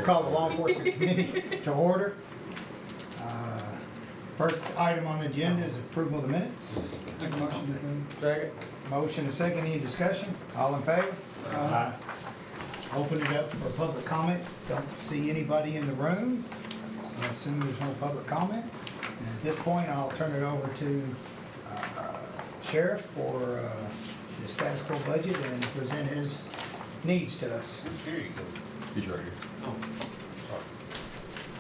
Call the Law Enforcement Committee to order. First item on the agenda is approval of the minutes. Make a motion to approve. Second. Motion and second, any discussion? All in favor? Aye. Open it up for public comment. Don't see anybody in the room, so I assume there's no public comment. And at this point, I'll turn it over to Sheriff for the status quo budget and present his needs to us. Here you go. He's right here. Oh, sorry.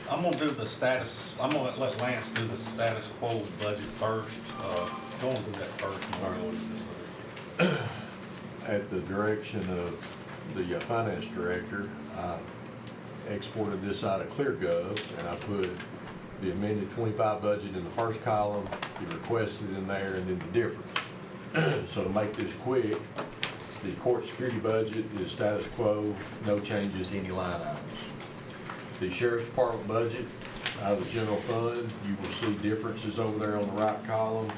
I'm gonna do the status, I'm gonna let Lance do the status quo budget first. Go and do that first. At the direction of the finance director, I exported this out of ClearGov, and I put the amended 25 budget in the first column, the requested in there, and then the difference. So to make this quick, the court security budget is status quo, no changes to any line items. The sheriff's department budget, out of the general fund, you will see differences over there on the right column.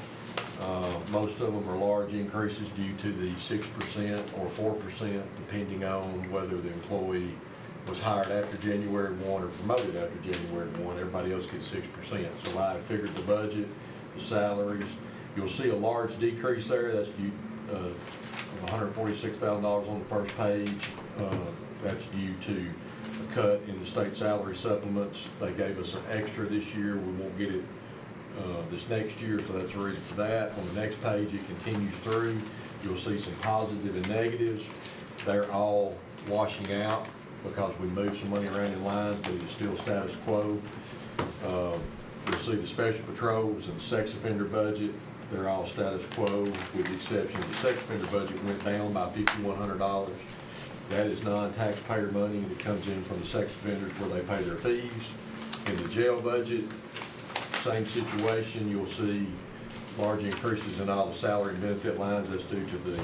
Most of them are large increases due to the 6% or 4%, depending on whether the employee was hired after January 1 or promoted after January 1. Everybody else gets 6%. So I figured the budget, the salaries. You'll see a large decrease there. That's due $146,000 on the first page. That's due to a cut in the state salary supplements. They gave us an extra this year. We won't get it this next year, so that's the reason for that. On the next page, it continues through. You'll see some positive and negatives. They're all washing out because we moved some money around in lines, but it's still status quo. You'll see the special patrols and the sex offender budget. They're all status quo, with the exception of the sex offender budget went down by $5,100. That is non-taxpayer money that comes in from the sex offenders where they pay their fees. In the jail budget, same situation. You'll see large increases in all the salary and benefit lines. That's due to the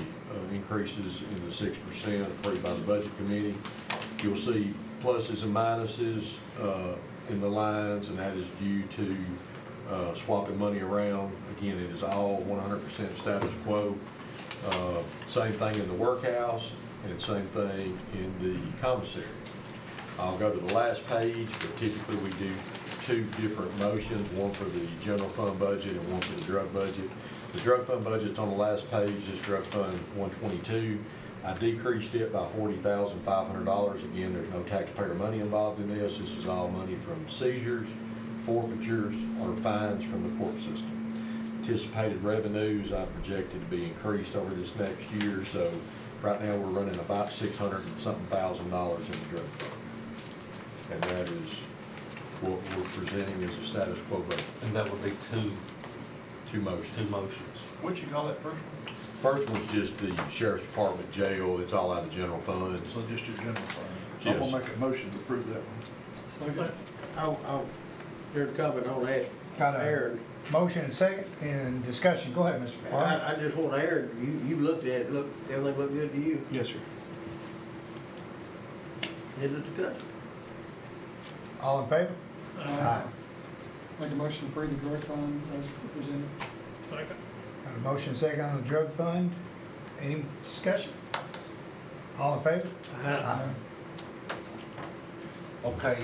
increases in the 6% approved by the budget committee. You'll see pluses and minuses in the lines, and that is due to swapping money around. Again, it is all 100% status quo. Same thing in the workhouse, and same thing in the commissary. I'll go to the last page, but typically we do two different motions, one for the general fund budget and one for the drug budget. The drug fund budget's on the last page, this drug fund 122. I decreased it by $40,500. Again, there's no taxpayer money involved in this. This is all money from seizures, forfeitures, or fines from the court system. Anticipated revenues I projected to be increased over this next year, so right now we're running about $600 and something thousand in the drug fund. And that is what we're presenting as a status quo budget. And that would be two motions. motions. What'd you call that first one? First one's just the sheriff's department jail. It's all out of the general fund. So just your general fund. So I'm Yes. gonna make a motion to approve that one. Second. Here's a comment on that. Got a Aaron, motion and second and discussion. Go ahead, Mr. Parker. I just want Aaron, you looked at it, everything looked good to you. Yes, sir. Is it discussion? All in favor? Aye. Make a motion to approve the drug fund as presented. Second. Got a motion and second on the drug fund. Any discussion? All in favor? Aye. Okay,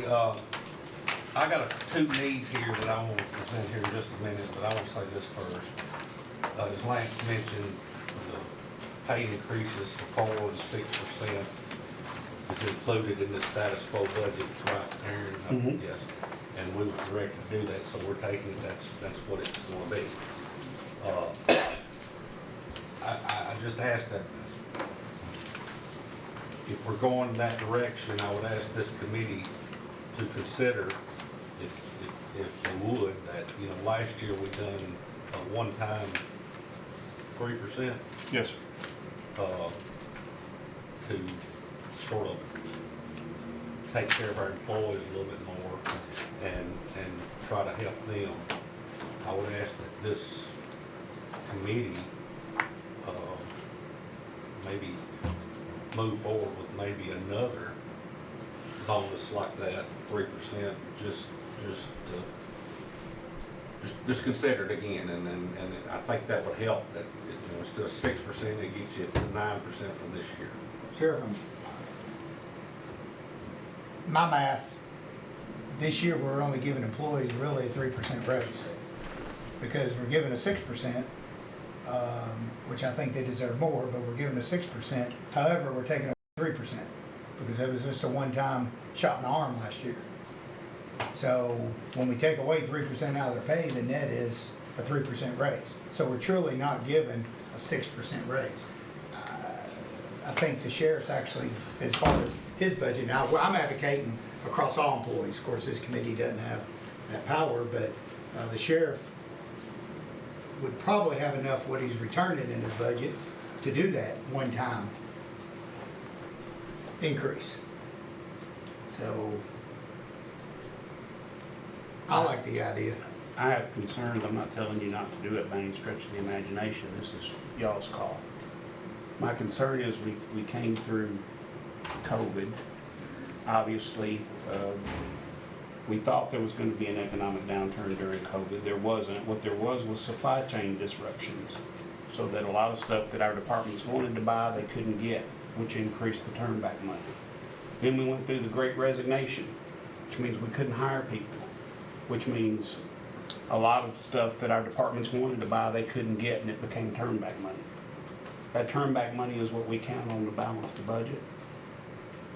I got two needs here that I want to present here in just a minute, but I want to say this first. As Lance mentioned, the pay increases to 4% and 6% is included in the status quo budget, right, Aaron? Yes. And we was directed to do that, so we're taking, that's what it's gonna be. I just asked that, if we're going in that direction, I would ask this committee to consider, if they would, that, last year we done a one-time 3%. Yes, sir. To sort of take care of our employees a little bit more and try to help them. I would ask that this committee maybe move forward with maybe another bonus like that, 3%, just consider it again, and I think that would help. That instead of 6%, it gets you to 9% from this year. Sheriff, my math, this year we're only giving employees really a 3% raise. Because we're giving a 6%, which I think they deserve more, but we're giving a 6%. However, we're taking a 3% because it was just a one-time shot in the arm last year. So when we take away 3% out of their pay, the net is a 3% raise. So we're truly not giving a 6% raise. I think the sheriff's actually, as far as his budget, now I'm advocating across all employees. Of course, this committee doesn't have that power, but the sheriff would probably have enough what he's returning in his budget to do that one-time increase. So I like the idea. I have concerns. I'm not telling you not to do it by any stretch of the imagination. This is y'all's call. My concern is we came through COVID. Obviously, we thought there was going to be an economic downturn during COVID. There wasn't. What there was supply chain disruptions, so that a lot of stuff that our departments wanted to buy, they couldn't get, which increased the turnback money. Then we went through the Great Resignation, which means we couldn't hire people, which means a lot of stuff that our departments wanted to buy, they couldn't get, and it became turnback money. That turnback money is what we count on to balance the budget.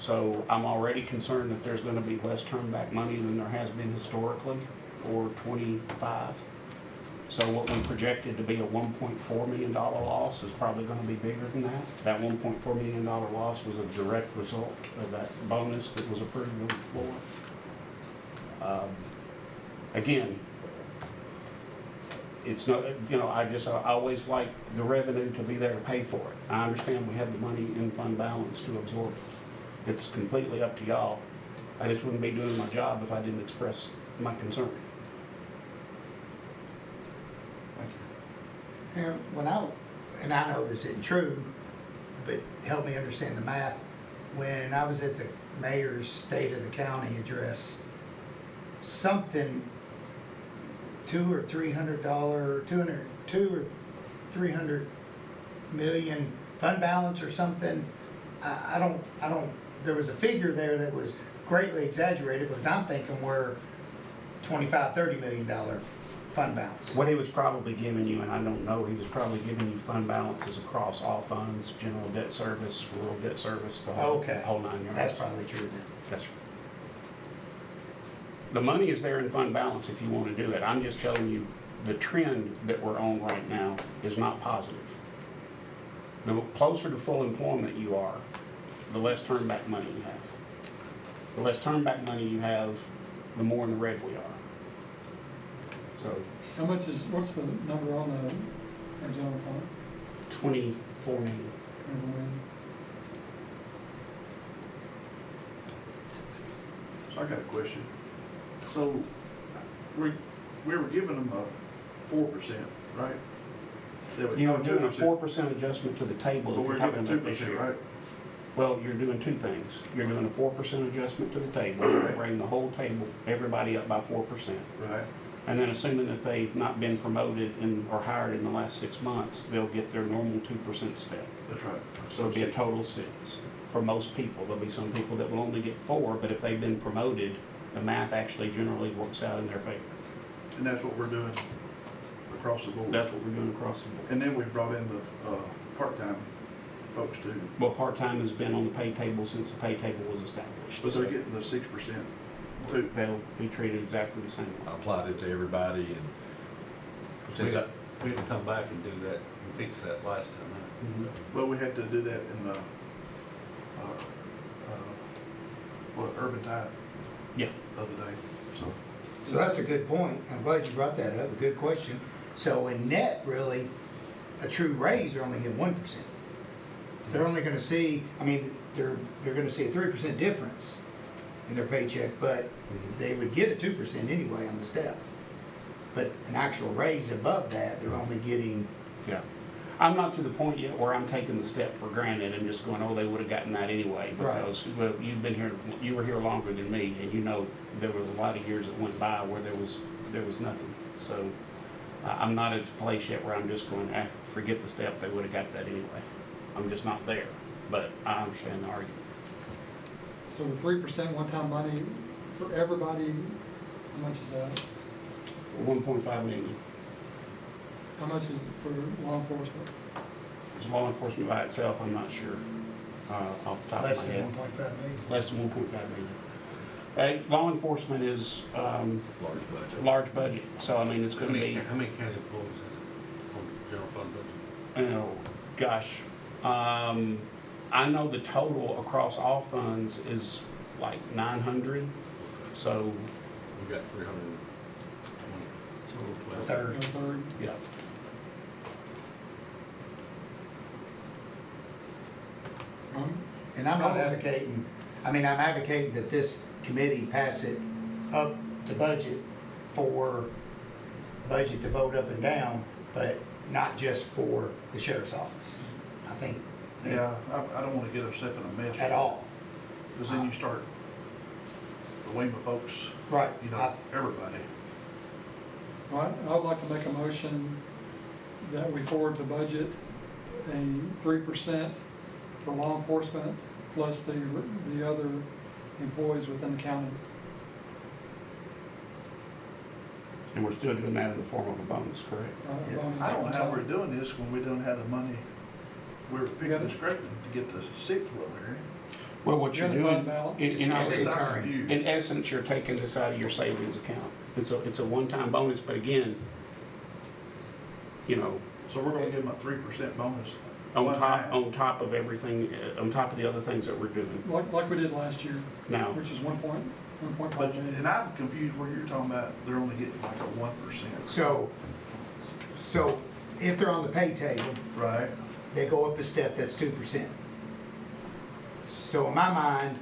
So I'm already concerned that there's going to be less turnback money than there has been historically for 25. So what we projected to be a $1.4 million loss is probably going to be bigger than that. That $1.4 million loss was a direct result of that bonus that was approved on the floor. Again, it's not, I always like the revenue to be there to pay for it. I understand we have the money in fund balance to absorb it. It's completely up to y'all. I just wouldn't be doing my job if I didn't express my concern. Thank you. And I know this isn't true, but help me understand the math. When I was at the mayor's State of the County address, something $200 or $300 million fund balance or something. I don't. There was a figure there that was greatly exaggerated because I'm thinking we're $25-30 million fund balance. What he was probably giving you, and I don't know, he was probably giving you fund balances across all funds, general debt service, rural debt service, the whole 9 yards. That's probably true then. Yes, sir. The money is there in fund balance if you want to do it. I'm just telling you the trend that we're on right now is not positive. The closer to full employment you are, the less turnback money you have. The less turnback money you have, the more in the red we are. So What's the number on the general fund? 24 million. So I got a question. So we were giving them a 4%, right? You are doing a 4% adjustment to the table But if we're you're talking giving about this 2%, year. right? Well, you're doing two things. You're doing a 4% adjustment to the table. You're bringing the whole table, everybody up by 4%. Right. And then assuming that they've not been promoted or hired in the last 6 months, they'll get their normal 2% step. That's right. So it'll be a total 6 for most people. There'll be some people that will only get 4, but if they've been promoted, the math actually generally works out in their favor. And that's what we're doing across the board. That's what we're doing across the board. And then we brought in the part-time folks too. Well, part-time has been on the pay table since the pay table was established. But they're getting the 6% too. They'll be treated exactly the same I way. applied it to everybody, and We had to come back and do that and fix that last time. Mhm. Well, we had to do that in the, Urban Tide Yeah. the other day, so. So that's a good point. I'm glad you brought that up. A good question. So in net, really, a true raise, they're only getting 1%. They're only going to see. I mean, they're going to see a 3% difference in their paycheck, but they would get a 2% anyway on the step. But an actual raise above that, they're only getting. Yeah. I'm not to the point yet where I'm taking the step for granted and just going, oh, they would have gotten that anyway. Because well, you were here longer than me, and you know there was a lot of years that went by where there was nothing. So I'm not at the place yet where I'm just going, forget the step, they would have got that anyway. I'm just not there, but I understand the argument. So the 3% one-time money for everybody, how much is that? 1.5 million. How much is it for law enforcement? Is law enforcement by itself, I'm not sure, off the top of Less my than head. 1.5 million. Less than 1.5 million. Law enforcement is, Large budget. large budget, so I mean, it's How gonna many, be, how many county employees is it on the general fund budget? oh, gosh. I know the total across all funds is like 900, so, We got 320, so A 12. third. A third? yeah. And I'm not advocating, I mean, I'm advocating that this committee pass it up to budget for budget to vote up and down, but not just for the sheriff's office. I think that Yeah, I don't wanna get upset in a mess. at all. Cause then you start, the Weymouth folks, Right. you know, everybody. All right, I would like to make a motion that we forward to budget a 3% for law enforcement plus the other employees within the county. And we're still doing that in the form of a bonus, correct? Yes. bonus I don't know how on we're top. doing this when we don't have the money. We're picking and scraping to get the six over here. Well, what you're You're gonna doing, fund balance. in It's essence, not- I'm confused. in essence, you're taking this out of your savings account. It's a one-time bonus, but again, you know, So we're gonna give them a 3% bonus. on one top, time. on top of everything, on top of the other things that we're doing Like we did last year, now. which is 1.5 But, million. and I'm confused where you're talking about, they're only getting like a 1%. So if they're on the pay table, Right? they go up a step, that's 2%. So in my mind,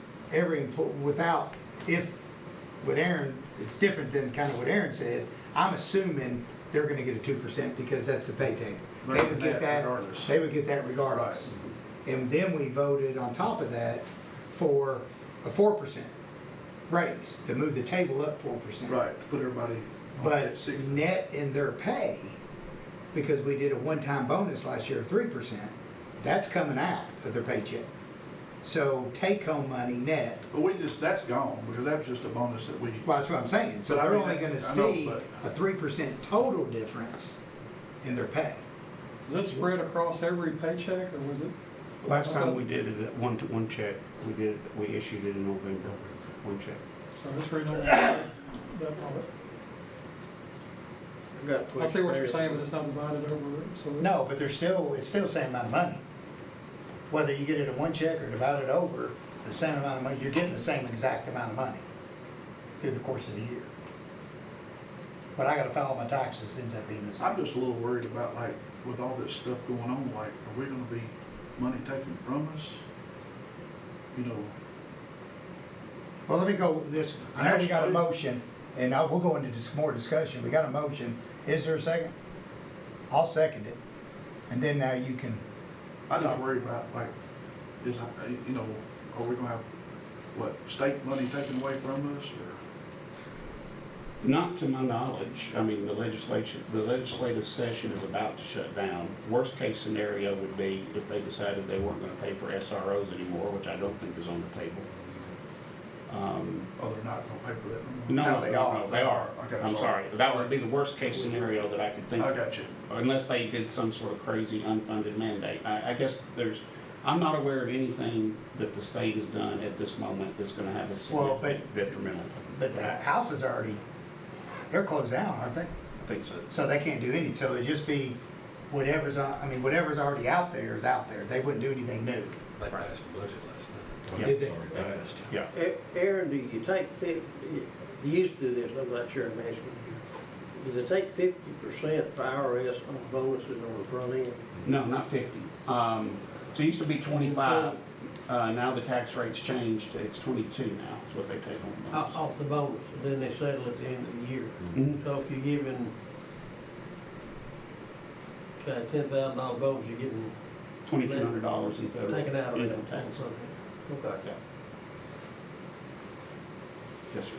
with Aaron, it's different than kind of what Aaron said. I'm assuming they're gonna get a 2% because that's the pay table. They're They would getting get that that, regardless. they would get that regardless. And then we voted on top of that for a 4% raise, to move the table up 4%. Right, to put everybody on But that six. net in their pay, because we did a one-time bonus last year of 3%, that's coming out of their paycheck. So take-home money net, But that's gone, because that was just a bonus that we, well, that's what I'm saying. So But I they're mean, only gonna I know, see but- a 3% total difference in their pay. Is that spread across every paycheck, or was it? Last time we did it at one check, we issued it in November, one check. So that's really not that part. I got a question. I see what you're there. saying, but it's not divided over, so. No, but it's still the same amount of money. Whether you get it in one check or divide it over, the same amount of money, you're getting the same exact amount of money through the course of the year. But I gotta file my taxes, ends up being the same. I'm just a little worried about like, with all this stuff going on, like, are we gonna be money taken from us? You know, Well, let me go with this, I know we got a Actually- motion, and we'll go into more discussion, we got a motion, is there a second? I'll second it, and then now you can, I just worry about like, you know, are we gonna have, what, state money taken away from us, or? Not to my knowledge. I mean, the legislative session is about to shut down. Worst case scenario would be if they decided they weren't gonna pay for SROs anymore, which I don't think is on the table. Oh, they're not gonna pay for that no more? No, they are. They are. Okay, I'm sorry. sorry. That would be the worst case scenario that I could think I of. got you. Unless they did some sort of crazy unfunded mandate. I guess I'm not aware of anything that the state has done at this moment that's gonna have a Well, significant detrimental. but the house is already, they're closed down, aren't they? I think so. So they can't do anything, so it'd just be whatever's whatever's already out there is out there, they wouldn't do anything new. They passed the budget last night. Yeah. Did they? It's already passed. Yeah. Aaron, do you take you used to do this, I'm not sure I'm asking you. Does it take 50% for IRS on bonuses on the front end? No, not 50. So it used to be 25. Now the tax rate's changed. It's 22 now, is what they take on the bonus. Off the bonus, and then they settle at the end of the year. Mhm. So if you're giving, $10,000 bonus, you're getting $2,200 in federal taken out of income that. tax. Okay. Yeah. Yes, sir.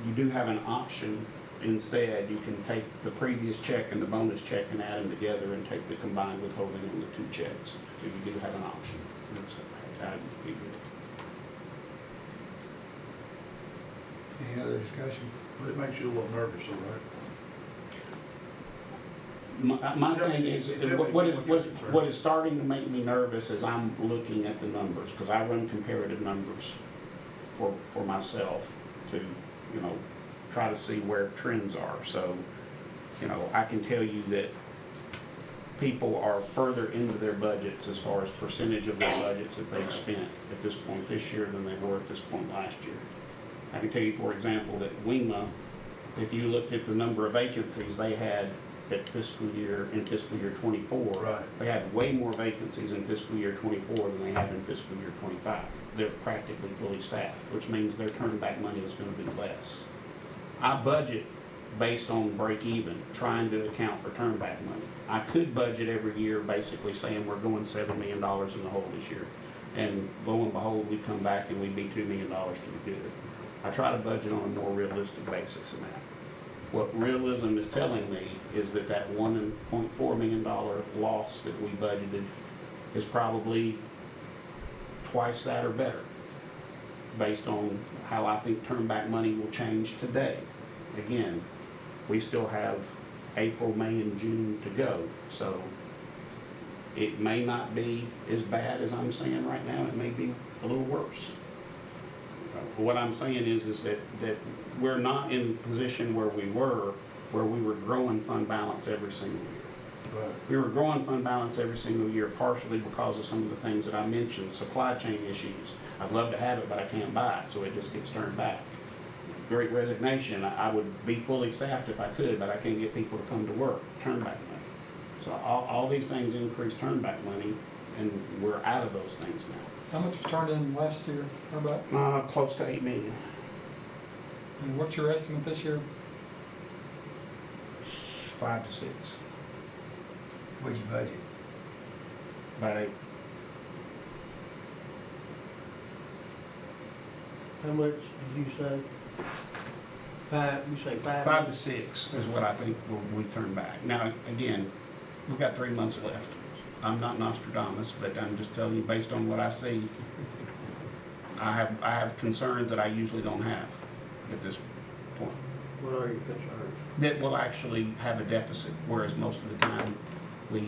You do have an option instead, you can take the previous check and the bonus check and add them together and take the combined withholding on the two checks. So you do have an option. That's how it would be good. Any other discussion? But it makes you a little nervous, all right? My thing is, Tell me what what you're concerned. what is starting to make me nervous is I'm looking at the numbers, because I run comparative numbers for myself to, you know, try to see where trends are. So, you know, I can tell you that people are further into their budgets as far as percentage of their budgets that they've spent at this point this year than they were at this point last year. I can tell you, for example, that WEMA, if you looked at the number of vacancies they had in fiscal year 24, Right. they had way more vacancies in fiscal year 24 than they had in fiscal year 25. They're practically fully staffed, which means their turn back money is going to be less. I budget based on break even, trying to account for turn back money. I could budget every year basically saying we're going $7 million in the hole this year. And lo and behold, we come back and we'd be $2 million to the good. I try to budget on a more realistic basis than that. What realism is telling me is that that $1.4 million loss that we budgeted is probably twice that or better, based on how I think turn back money will change today. Again, we still have April, May, and June to go, so it may not be as bad as I'm saying right now. It may be a little worse. What I'm saying is that we're not in the position where we were growing fund balance every single year. Right. We were growing fund balance every single year partially because of some of the things that I mentioned, supply chain issues. I'd love to have it, but I can't buy it, so it just gets turned back. Great resignation, I would be fully staffed if I could, but I can't get people to come to work, turn back money. So all these things increase turn back money, and we're out of those things now. How much was turned in last year? How about, Close to $8 million. and what's your estimate this year? 5 to 6. What'd you budget? About 8. How much did you say? Five, you say 5? 5 to 6 is what I think we turn back. Now, again, we've got 3 months left. I'm not Nostradamus, but I'm just telling you based on what I see. I have concerns that I usually don't have at this point. What are your concerns? That we'll actually have a deficit, whereas most of the time we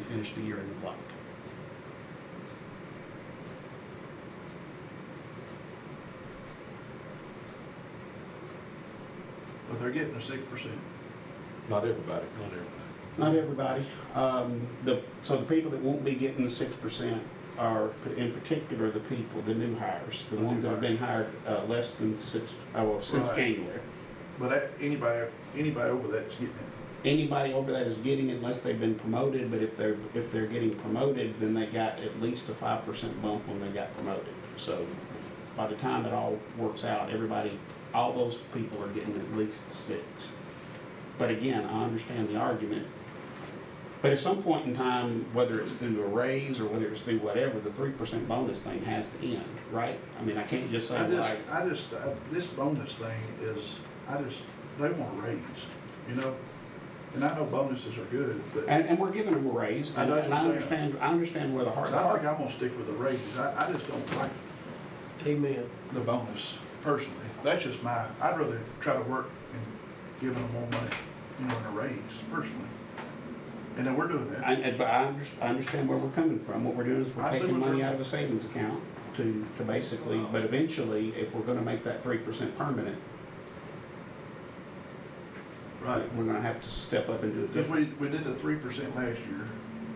finish the year in the black. But they're getting a 6%. Not everybody, not everybody. Not everybody. So the people that won't be getting the 6% are, in particular, the people, the new hires, the ones that have been hired less than since Right. January. But anybody over that's getting it. Anybody over that is getting it unless they've been promoted, but if they're getting promoted, then they got at least a 5% bump when they got promoted. So by the time it all works out, all those people are getting at least 6. But again, I understand the argument. But at some point in time, whether it's through a raise or whether it's through whatever, the 3% bonus thing has to end, right? I mean, I can't just say like, This bonus thing is, they want a raise, you know? And I know bonuses are good, but and we're giving them a raise, and That's what I I'm saying. understand where the heart. I think I'm gonna stick with the raises. I just don't like Amen. the bonus personally. That's just I'd rather try to work and give them more money, you know, in a raise personally. And then we're doing that. But I understand where we're coming from. What we're doing is we're I see taking what money you're- out of a savings account to basically, but eventually, if we're gonna make that 3% permanent, Right. we're gonna have to step up and do it Because different. we did the 3% last year,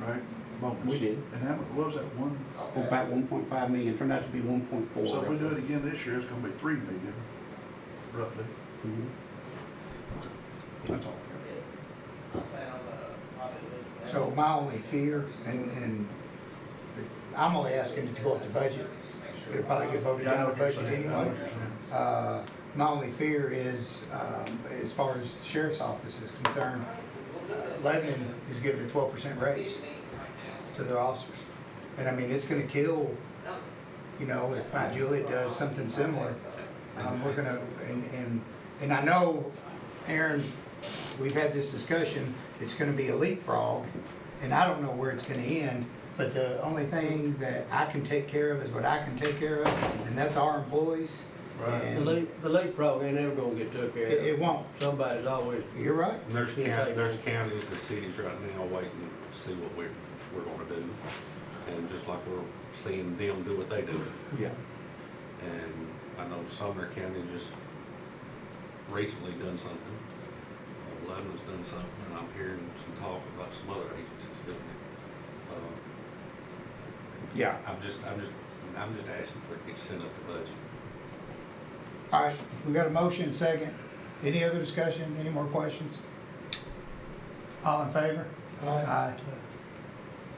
right? Bonus. We did. And how much, what was that, one? About 1.5 million, turned out to be 1.4. So if we do it again this year, it's gonna be 3 million, roughly. Mhm. That's all. So my only fear, and I'm only asking it to go up to budget, it'll probably get voted Yeah, I know down to what you're budget saying. I know anyway. what you're saying. My only fear is, as far as the sheriff's office is concerned, Lebanon is giving a 12% raise to their officers. And I mean, it's gonna kill, you know, if Mount Juliet does something similar, we're gonna, And I know, Aaron, we've had this discussion, it's gonna be a leapfrog, and I don't know where it's gonna end, but the only thing that I can take care of is what I can take care of, and that's our employees. Right. And The leapfrog ain't ever gonna get took care it of. won't, Somebody's always, you're right. And there's Yeah. counties and cities right now waiting to see what we're gonna do. And just like we're seeing them do what they do. Yeah. And I know Sumner County just recently done something. Lebanon's done something, and I'm hearing some talk about some other agencies doing it. Yeah. I'm just asking for it to get sent up to budget. All right, we got a motion, second. Any other discussion, any more questions? All in favor? Aye.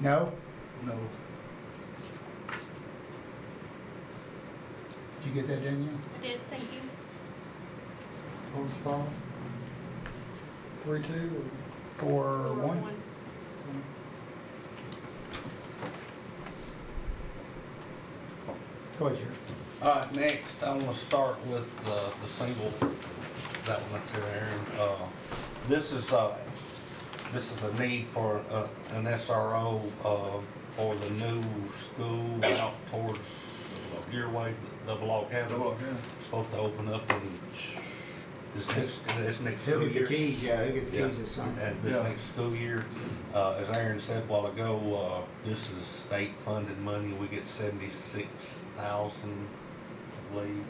No? No. Did you get that, Danielle? I did, thank you. Opposed, fine. 3-2 For one? Go ahead, Sheriff. All right, next, I want to start with the single, that one up there, Aaron. This is the need for an SRO for the new school out towards your way, Double Log Cabin. Double Log Cabin. Supposed to open up in this next He'll school get the year. keys, yeah, he'll get the Yeah. keys this summer. And this Yeah. next school year, as Aaron said a while ago, this is state funded money. We get 76,000, I believe,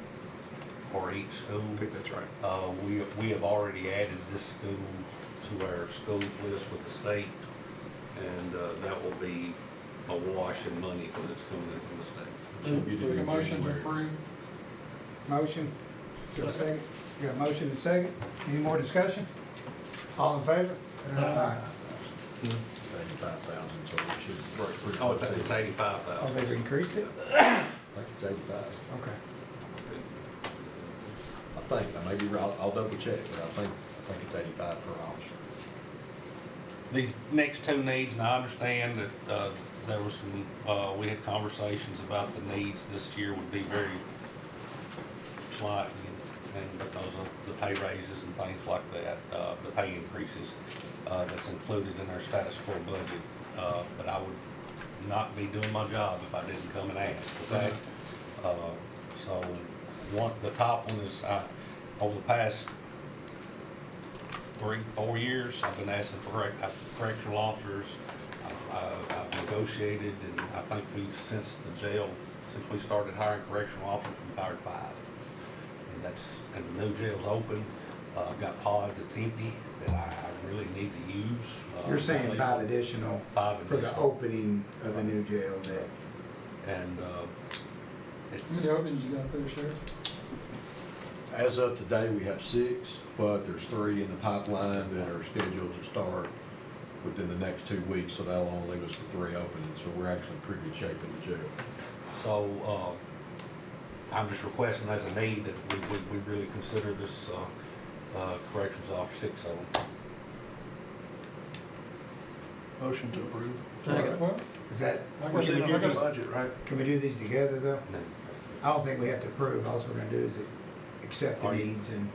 for each school. I think that's right. We have already added this school to our schools list with the state, and that will be a wash in money because it's coming in from the state. Should get it Make a in motion to January. approve. Motion, do a second? Got a motion and a second. Any more discussion? All in favor? Aye. 85,000, so we should work pretty Oh, close. it's I 85,000. Oh, they've increased it? think it's 85. Okay. I think, I may be wrong, I'll double check, but I think it's 85 per officer. These next two needs, and I understand that there was some, we had conversations about the needs this year would be very slight, and because of the pay raises and things like that, the pay increases that's included in our status quo budget. But I would not be doing my job if I didn't come and ask, okay? So the top one is, over the past 3-4 years, I've been asking for correctional officers. I've negotiated, and I think since we started hiring correctional officers, we've hired 5. And the new jail's open. I've got pods that's empty that I really need to use. You're at saying least 5 additional 5 for the additional. opening of the new jail that, And How it's, many openings you got there, Sheriff? As of today, we have 6, but there's 3 in the pipeline that are scheduled to start within the next 2 weeks, so that'll only leave us with 3 openings, so we're actually in pretty good shape in the jail. so, I'm just requesting as a need that we really consider this, corrections officer, 6 of them. Motion to approve. Well, is that, We're can sitting we on do the these, budget, right? can we do these together though? No. I don't think we have to approve, all we're gonna do is accept the Are you- needs and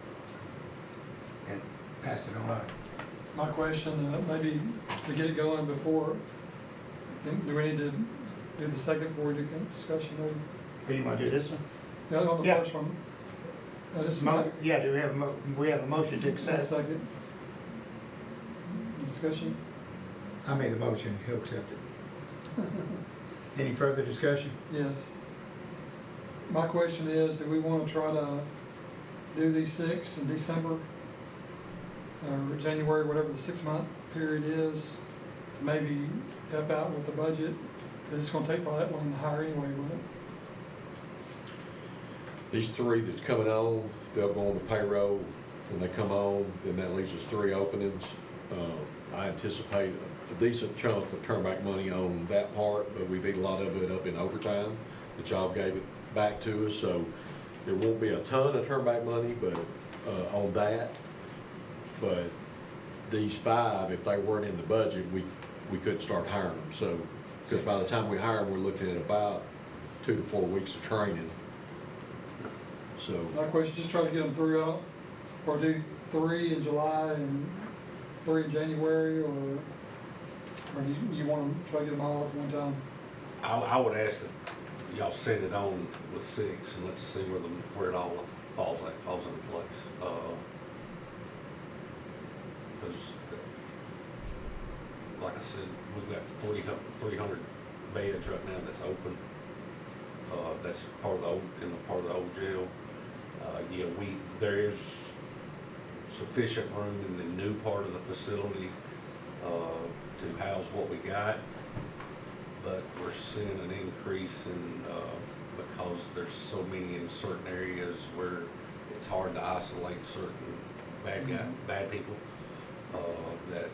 pass it on. Right. my question, maybe to get it going before, do we need to do the second before we do discussion? Maybe? Oh, you wanna do this one? Yeah, on the Yeah. first one. Just Yeah, do we have a motion to accept? Second. Discussion? I made the motion, he'll accept it. Any further discussion? Yes. My question is, do we want to try to do these 6 in December? Or January, whatever the 6-month period is, to maybe help out with the budget? Because it's going to take probably that long to hire anyway, won't it? These 3 that's coming on, they'll go on the payroll. When they come on, then that leaves us 3 openings. I anticipate a decent chunk of turnback money on that part, but we beat a lot of it up in overtime. The job gave it back to us, so there won't be a ton of turnback money, but on that. But these 5, if they weren't in the budget, we couldn't start hiring them. So, because by the time we hire them, we're looking at about 2 to 4 weeks of training. So, My question, just try to get them through out or do 3 in July and 3 in January, or you want to try to get them all at one time? I would ask that y'all set it on with 6 and let's see where it all falls into place. Because, like I said, we've got 300 beds right now that's open. That's part of the old jail. Yeah, there is sufficient room in the new part of the facility to house what we got, but we're seeing an increase in because there's so many in certain areas where it's hard to isolate certain bad people. That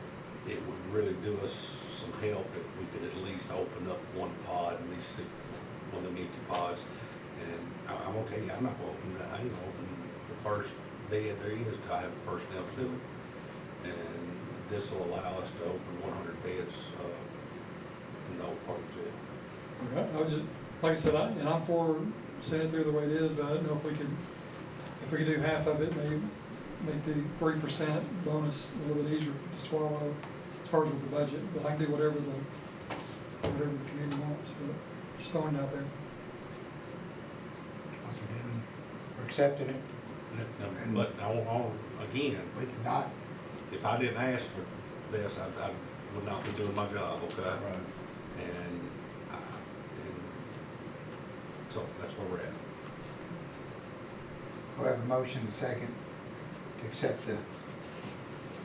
it would really do us some help if we could at least open up one pod in these one of the empty pods. And I'm gonna tell you, I'm not gonna open that. I ain't gonna open the first bed there is till I have the personnel to do it. And this will allow us to open 100 beds in the old part of the jail. Okay, I was just, like I said, I'm for sending it through the way it is, but I didn't know if we could do half of it, maybe make the 3% bonus a little bit easier to swallow as far as with the budget, but I can do whatever the community wants, but just throwing it out there. That's what we're doing. We're accepting it. But again, We cannot, if I didn't ask for this, I would not be doing my job, okay? Right. And so that's where we're at. we'll have a motion and a second to accept at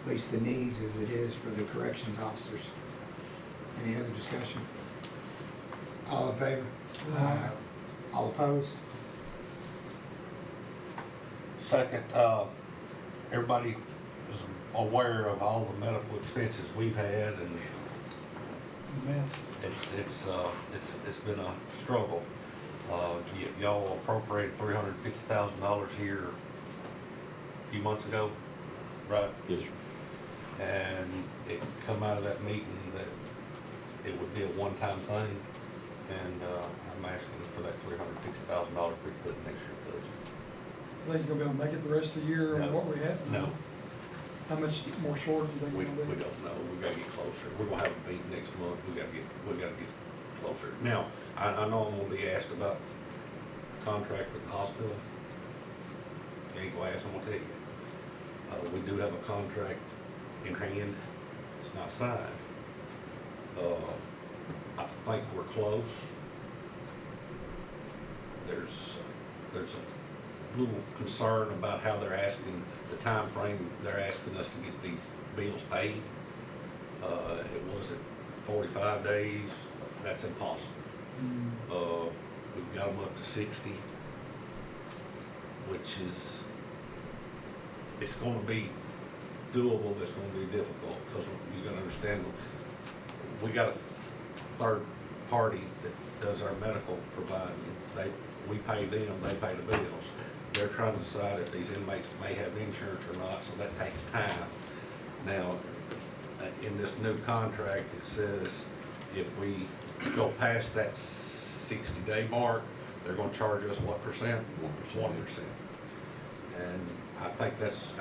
least the needs as it is for the corrections officers. Any other discussion? All in favor? Aye. All opposed? Second, everybody is aware of all the medical expenses we've had, and Mess. it's been a struggle. Y'all appropriated $350,000 here a few months ago, right? Yes, sir. And it come out of that meeting that it would be a one-time thing, and I'm asking for that $350,000 we put in next year's budget. I think you're gonna be able to make it the rest of the year No. on what we have. No, How much more short do you think we we're gonna be? don't know. We gotta get closer. We're gonna have a meeting next month. We gotta get closer. Now, I know I'm gonna be asked about contract with the hospital. You ain't gonna ask, I'm gonna tell you. We do have a contract in hand. It's not signed. I think we're close. There's a little concern about how they're asking, the time frame they're asking us to get these bills paid. It was at 45 days. That's impossible. We've got them up to 60, which is, it's gonna be doable, but it's gonna be difficult, because you gotta understand, we got a third party that does our medical providing. We pay them, they pay the bills. They're trying to decide if these inmates may have insurance or not, so that takes time. Now, in this new contract, it says if we go past that 60-day mark, they're gonna charge us what percent? 1%. And I think that's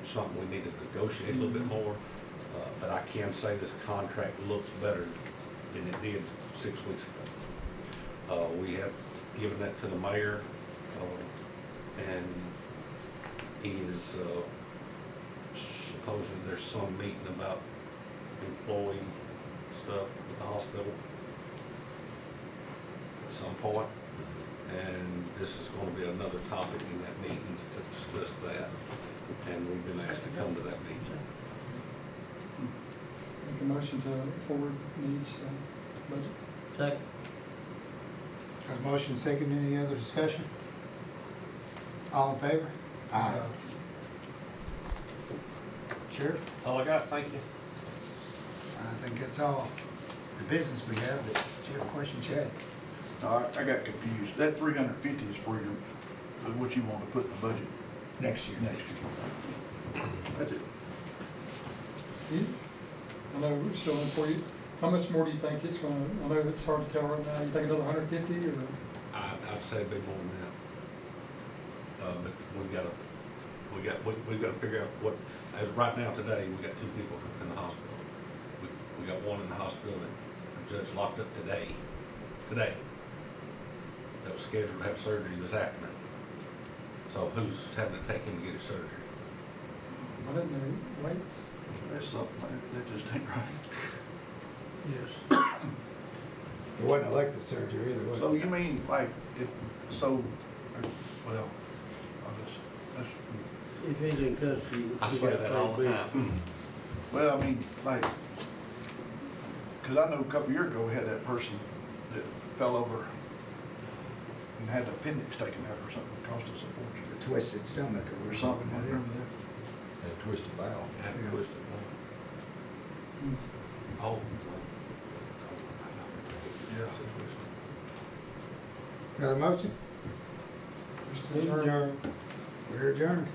something we need to negotiate a little bit more. But I can say this contract looks better than it did 6 weeks ago. We have given that to the mayor, and he is, supposedly there's some meeting about employee stuff with the hospital at some point. And this is gonna be another topic in that meeting to discuss that. And we've been asked to come to that meeting. Make a motion to forward needs to budget. Second. Got a motion second, any other discussion? All in favor? Aye. Sheriff, That's all I got, thank you. I think that's all the business we have, but do you have a question, Chad? No, I got confused. That 350 is for what you want to put in the budget Next year. next year. That's it. I know we're still in for you. How much more do you think it's gonna, I know it's hard to tell right now. You think another 150 or? I'd say a bit more than that. But we've got we've got to figure out what, as right now today, we got 2 people in the hospital. We got one in the hospital that the judge locked up today, that was scheduled to have surgery this afternoon. So who's having to take him to get his surgery? Why didn't they wait? That's something, that just ain't right. Yes. It wasn't elective surgery either, was it? So you mean, like, well, that's, If he's in custody. I he say got that paid all the bill. time. well, I mean, like, cause I know a couple years ago, we had that person that fell over and had the appendix taken out or something, it cost us a fortune. The twisted stomach Or something, I wasn't it? remember that. And a twisted valve. Had Yeah. a twisted one. Oh. Yeah. Another motion? Just adjourn. We're adjourned.